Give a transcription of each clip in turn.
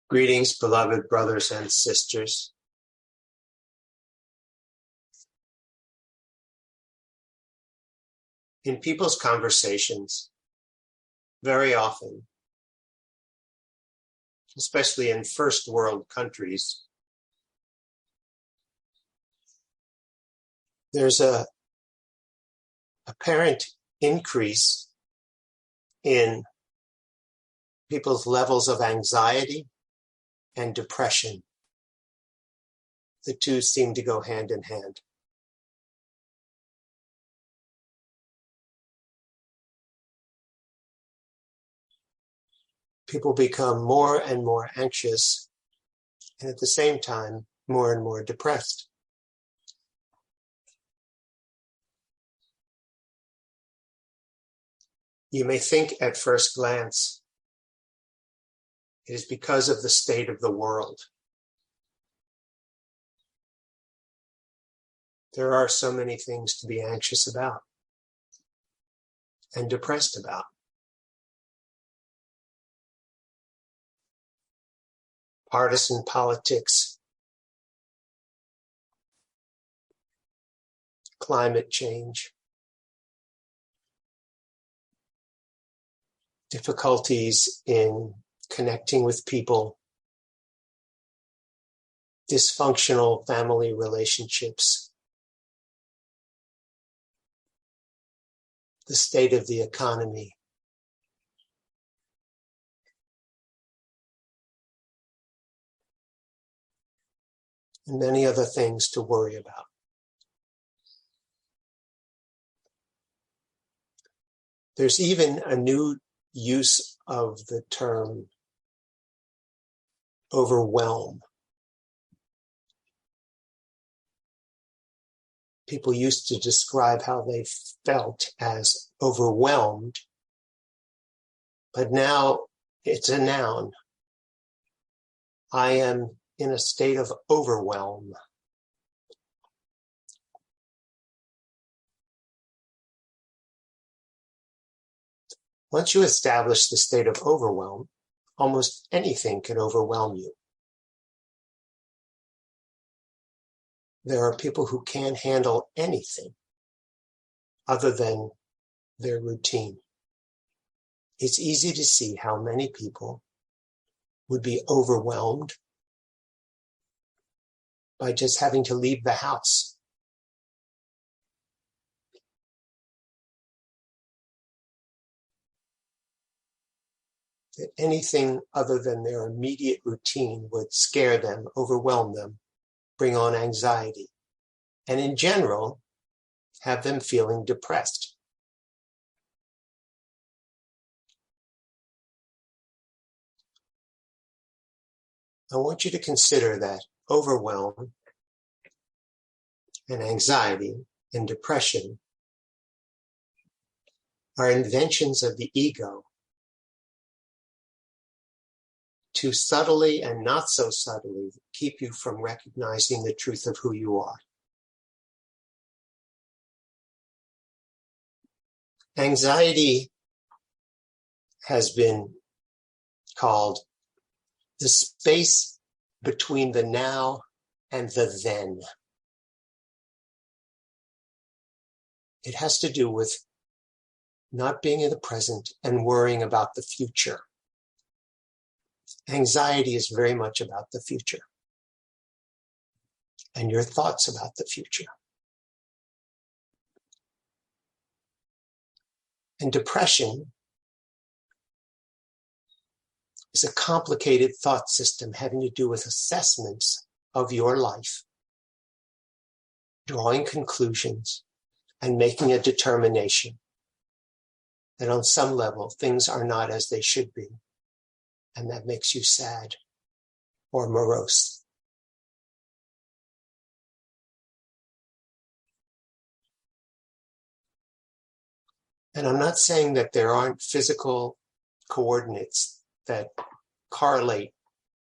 Greetings, beloved brothers and sisters. In people's conversations, very often, especially in first world countries, there's a apparent increase in people's levels of anxiety and depression. The two seem to go hand in hand. People become more and more anxious, and at the same time, more and more depressed. You may think at first glance, it is because of the state of the world. There are so many things to be anxious about and depressed about. Partisan politics, climate change, difficulties in connecting with people, dysfunctional family relationships, the state of the economy, and many other things to worry about. There's even a new use of the term overwhelm. People used to describe how they felt as overwhelmed, but now it's a noun. I am in a state of overwhelm. Once you establish the state of overwhelm, almost anything can overwhelm you. There are people who can't handle anything other than their routine. It's easy to see how many people would be overwhelmed by just having to leave the house. That anything other than their immediate routine would scare them, overwhelm them, bring on anxiety, and in general, have them feeling depressed. I want you to consider that overwhelm and anxiety and depression are inventions of the ego to subtly and not so subtly keep you from recognizing the truth of who you are. Anxiety has been called the space between the now and the then. It has to do with not being in the present and worrying about the future. Anxiety is very much about the future and your thoughts about the future. And depression is a complicated thought system having to do with assessments of your life, drawing conclusions, and making a determination that on some level things are not as they should be, and that makes you sad or morose. And I'm not saying that there aren't physical coordinates that correlate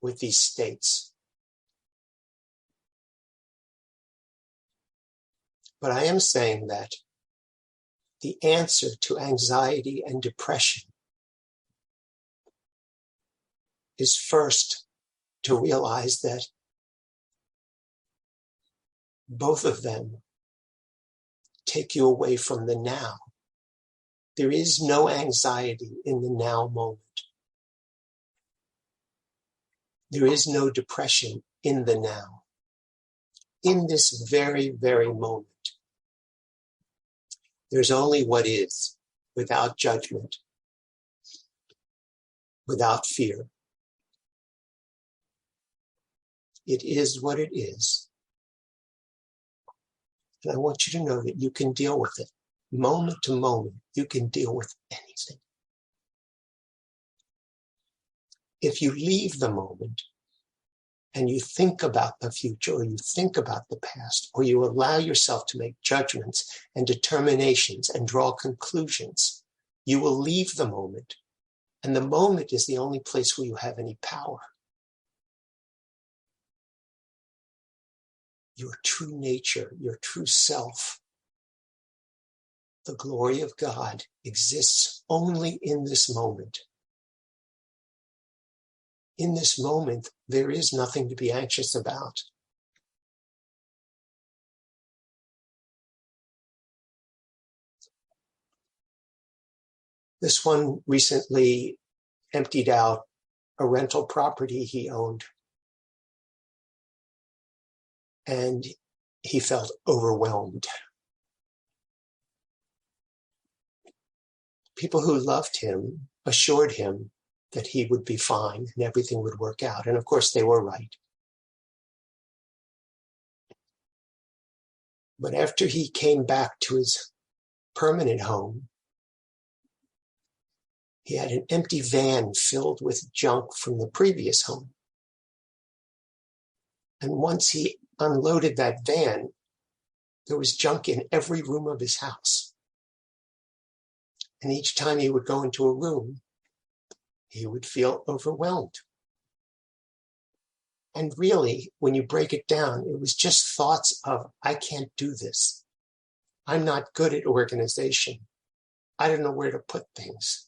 with these states. But I am saying that the answer to anxiety and depression is first to realize that both of them take you away from the now. There is no anxiety in the now moment. There is no depression in the now. In this very, very moment, there's only what is, without judgment, without fear. It is what it is. And I want you to know that you can deal with it. Moment to moment, you can deal with anything. If you leave the moment and you think about the future, or you think about the past, or you allow yourself to make judgments and determinations and draw conclusions, you will leave the moment. And the moment is the only place where you have any power. Your true nature, your true self, the glory of God exists only in this moment. In this moment, there is nothing to be anxious about. This one recently emptied out a rental property he owned, and he felt overwhelmed. People who loved him assured him that he would be fine and everything would work out. And of course, they were right. But after he came back to his permanent home, he had an empty van filled with junk from the previous home. And once he unloaded that van, there was junk in every room of his house. And each time he would go into a room, he would feel overwhelmed. And really, when you break it down, it was just thoughts of, I can't do this. I'm not good at organization. I don't know where to put things.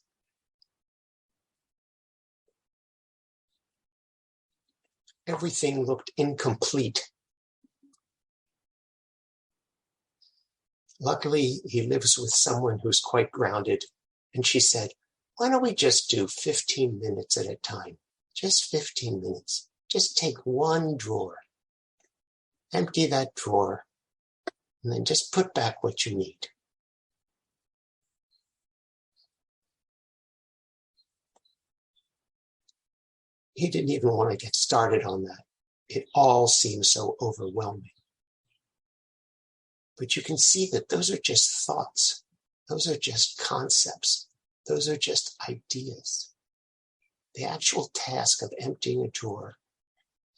Everything looked incomplete. Luckily, he lives with someone who's quite grounded. And she said, why don't we just do 15 minutes at a time? Just 15 minutes. Just take one drawer, empty that drawer, and then just put back what you need. He didn't even want to get started on that. It all seems so overwhelming. But you can see that those are just thoughts. Those are just concepts. Those are just ideas. The actual task of emptying a drawer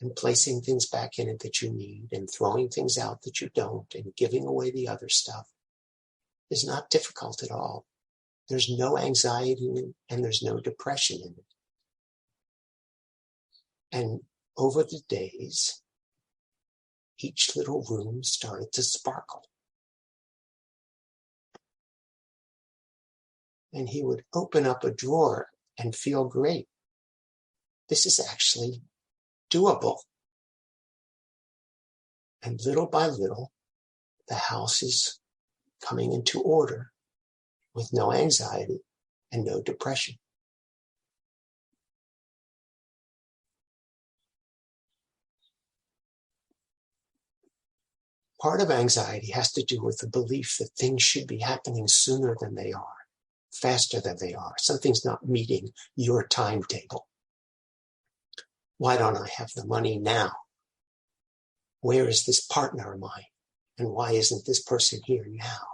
and placing things back in it that you need and throwing things out that you don't and giving away the other stuff is not difficult at all. There's no anxiety in it and there's no depression in it. And over the days, each little room started to sparkle. And he would open up a drawer and feel great. This is actually doable. And little by little, the house is coming into order with no anxiety and no depression. Part of anxiety has to do with the belief that things should be happening sooner than they are, faster than they are. Something's not meeting your timetable. Why don't I have the money now? Where is this partner of mine? And why isn't this person here now?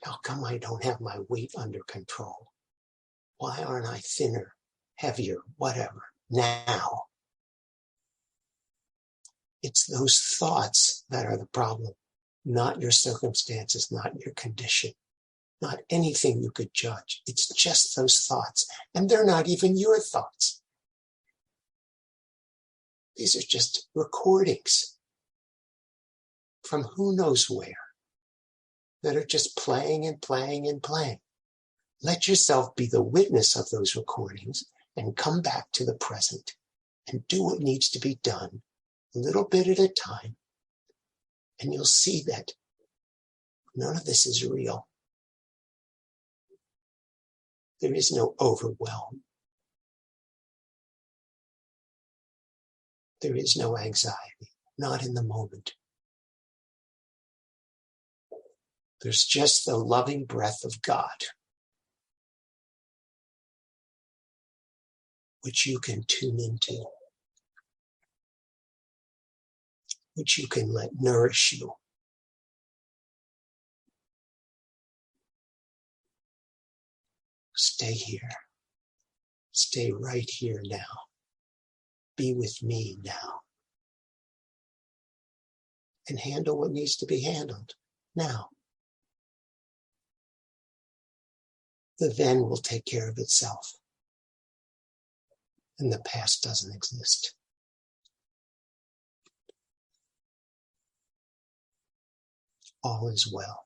How come I don't have my weight under control? Why aren't I thinner, heavier, whatever, now? It's those thoughts that are the problem, not your circumstances, not your condition, not anything you could judge. It's just those thoughts, and they're not even your thoughts. These are just recordings from who knows where that are just playing and playing and playing. Let yourself be the witness of those recordings and come back to the present and do what needs to be done, a little bit at a time, and you'll see that none of this is real. There is no overwhelm. There is no anxiety, not in the moment. There's just the loving breath of God, which you can tune into, which you can let nourish you. Stay here. Stay right here now. Be with me now. And handle what needs to be handled now. The then will take care of itself. And the past doesn't exist. All is well.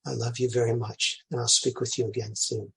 I love you very much, and I'll speak with you again soon.